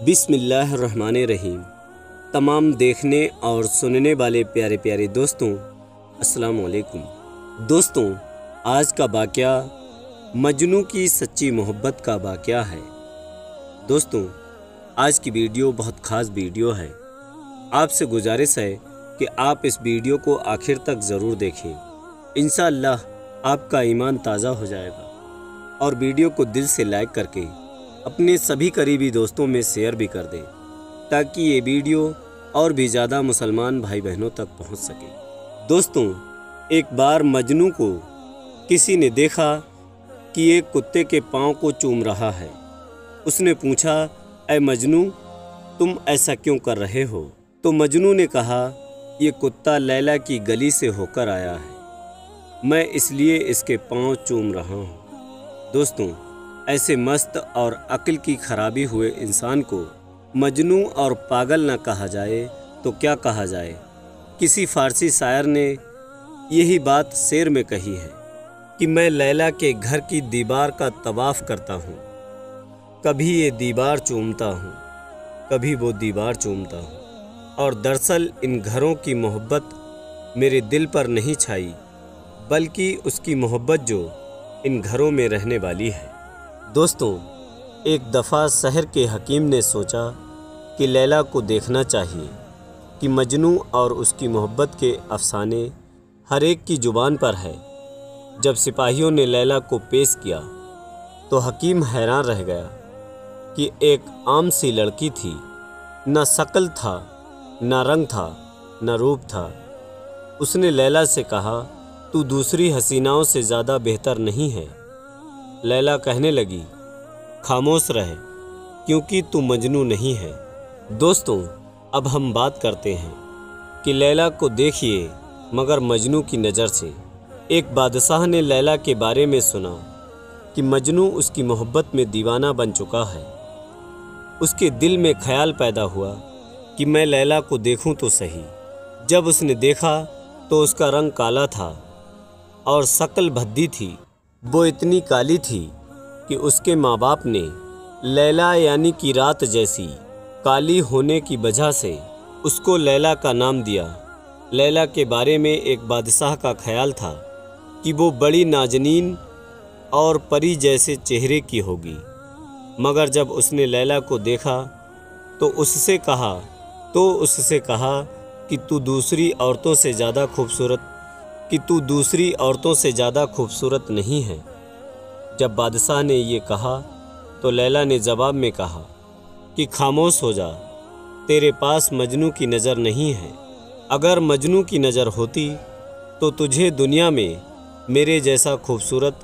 بسم اللہ الرحمن الرحیم۔ تمام دیکھنے اور سننے والے پیارے پیارے دوستوں، السلام علیکم۔ دوستوں، آج کا واقعہ مجنوں کی سچی محبت کا واقعہ ہے۔ دوستوں، آج کی ویڈیو بہت خاص ویڈیو ہے۔ آپ سے گزارش ہے کہ آپ اس ویڈیو کو آخر تک ضرور دیکھیں۔ انشاءاللہ آپ کا ایمان تازہ ہو جائے گا، اور ویڈیو کو دل سے لائک کر کے اپنے سبھی قریبی دوستوں میں شیئر بھی کر دیں، تاکہ یہ ویڈیو اور بھی زیادہ مسلمان بھائی بہنوں تک پہنچ سکے۔ دوستوں، ایک بار مجنوں کو کسی نے دیکھا کہ ایک کتے کے پاؤں کو چوم رہا ہے۔ اس نے پوچھا، اے مجنوں، تم ایسا کیوں کر رہے ہو؟ تو مجنوں نے کہا، یہ کتا لیلا کی گلی سے ہو کر آیا ہے، میں اس لیے اس کے پاؤں چوم رہا ہوں۔ دوستوں، ایسے مست اور عقل کی خرابی ہوئے انسان کو مجنوں اور پاگل نہ کہا جائے تو کیا کہا جائے؟ کسی فارسی شاعر نے یہی بات شعر میں کہی ہے کہ میں لیلا کے گھر کی دیوار کا طواف کرتا ہوں، کبھی یہ دیوار چومتا ہوں، کبھی وہ دیوار چومتا ہوں، اور دراصل ان گھروں کی محبت میرے دل پر نہیں چھائی، بلکہ اس کی محبت جو ان گھروں میں رہنے والی ہے۔ دوستوں، ایک دفعہ شہر کے حکیم نے سوچا کہ لیلا کو دیکھنا چاہیے کہ مجنوں اور اس کی محبت کے افسانے ہر ایک کی زبان پر ہے۔ جب سپاہیوں نے لیلا کو پیش کیا تو حکیم حیران رہ گیا کہ ایک عام سی لڑکی تھی، نہ شکل تھا، نہ رنگ تھا، نہ روپ تھا۔ اس نے لیلا سے کہا، تو دوسری حسیناؤں سے زیادہ بہتر نہیں ہے۔ لیلا کہنے لگی، خاموش رہ، کیونکہ تو مجنوں نہیں ہے۔ دوستوں، اب ہم بات کرتے ہیں کہ لیلا کو دیکھیے مگر مجنوں کی نظر سے۔ ایک بادشاہ نے لیلا کے بارے میں سنا کہ مجنوں اس کی محبت میں دیوانہ بن چکا ہے۔ اس کے دل میں خیال پیدا ہوا کہ میں لیلا کو دیکھوں تو صحیح۔ جب اس نے دیکھا تو اس کا رنگ کالا تھا اور شکل بھدی تھی۔ وہ اتنی کالی تھی کہ اس کے ماں باپ نے لیلا یعنی کہ رات جیسی کالی ہونے کی وجہ سے اس کو لیلا کا نام دیا۔ لیلا کے بارے میں ایک بادشاہ کا خیال تھا کہ وہ بڑی نازنین اور پری جیسے چہرے کی ہوگی، مگر جب اس نے لیلا کو دیکھا تو اس سے کہا کہ تو دوسری عورتوں سے زیادہ خوبصورت نہیں ہے۔ جب بادشاہ نے یہ کہا تو لیلا نے جواب میں کہا کہ خاموش ہو جا، تیرے پاس مجنوں کی نظر نہیں ہے۔ اگر مجنوں کی نظر ہوتی تو تجھے دنیا میں میرے جیسا خوبصورت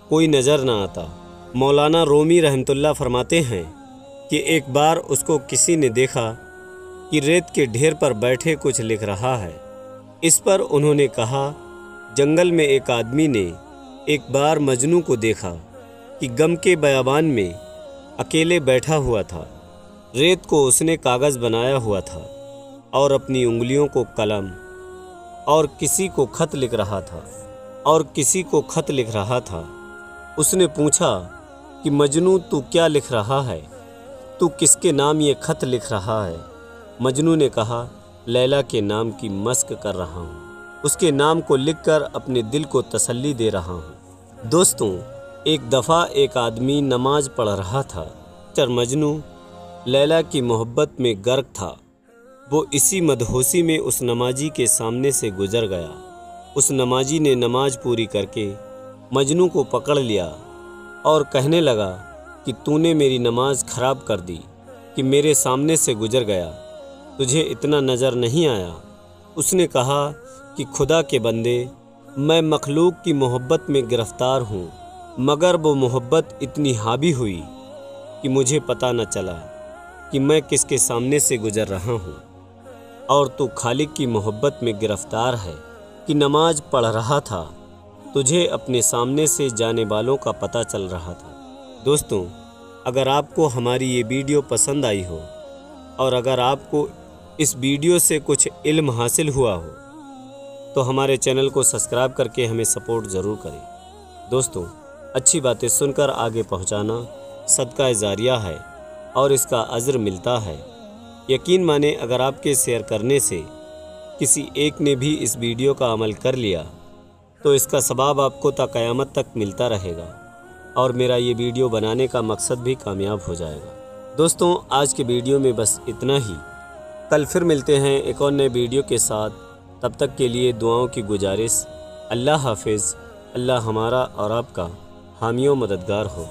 کوئی نظر نہ آتا۔ مولانا رومی رحمۃ اللہ فرماتے ہیں کہ ایک بار اس کو کسی نے دیکھا کہ ریت کے ڈھیر پر بیٹھے کچھ لکھ رہا ہے۔ اس پر انہوں نے کہا، جنگل میں ایک آدمی نے ایک بار مجنوں کو دیکھا کہ غم کے بیابان میں اکیلے بیٹھا ہوا تھا۔ ریت کو اس نے کاغذ بنایا ہوا تھا اور اپنی انگلیوں کو قلم، اور کسی کو خط لکھ رہا تھا۔ اس نے پوچھا کہ مجنوں، تو کیا لکھ رہا ہے؟ تو کس کے نام یہ خط لکھ رہا ہے؟ مجنوں نے کہا، لیلا کے نام کی مشق کر رہا ہوں، اس کے نام کو لکھ کر اپنے دل کو تسلی دے رہا ہوں۔ دوستوں، ایک دفعہ ایک آدمی نماز پڑھ رہا تھا۔ مجنوں لیلا کی محبت میں غرق تھا۔ وہ اسی مدہوشی میں اس نمازی کے سامنے سے گزر گیا۔ اس نمازی نے نماز پوری کر کے مجنوں کو پکڑ لیا اور کہنے لگا کہ تو نے میری نماز خراب کر دی کہ میرے سامنے سے گزر گیا، تجھے اتنا نظر نہیں آیا؟ اس نے کہا کہ خدا کے بندے، میں مخلوق کی محبت میں گرفتار ہوں، مگر وہ محبت اتنی حاوی ہوئی کہ مجھے پتہ نہ چلا کہ میں کس کے سامنے سے گزر رہا ہوں، اور تو خالق کی محبت میں گرفتار ہے کہ نماز پڑھ رہا تھا، تجھے اپنے سامنے سے جانے والوں کا پتہ چل رہا تھا۔ دوستوں، اگر آپ کو ہماری یہ ویڈیو پسند آئی ہو اور اگر آپ کو اس ویڈیو سے کچھ علم حاصل ہوا ہو تو ہمارے چینل کو سبسکرائب کر کے ہمیں سپورٹ ضرور کریں۔ دوستوں، اچھی باتیں سن کر آگے پہنچانا صدقہ جاریہ ہے۔ اور اس کا اجر ملتا ہے۔ یقین مانیں اگر آپ کے شیئر کرنے سے کسی ایک نے بھی اس ویڈیو کا عمل کر لیا تو اس کا ثواب آپ کو تا قیامت تک ملتا رہے گا، اور میرا یہ ویڈیو بنانے کا مقصد بھی کامیاب ہو جائے گا۔ دوستوں آج کے ویڈیو میں بس اتنا ہی، کل پھر ملتے ہیں ایک اور نئے ویڈیو کے ساتھ، تب تک کے لیے دعاؤں کی گزارش۔ اللہ حافظ۔ اللہ ہمارا اور آپ کا حامی و مددگار ہو۔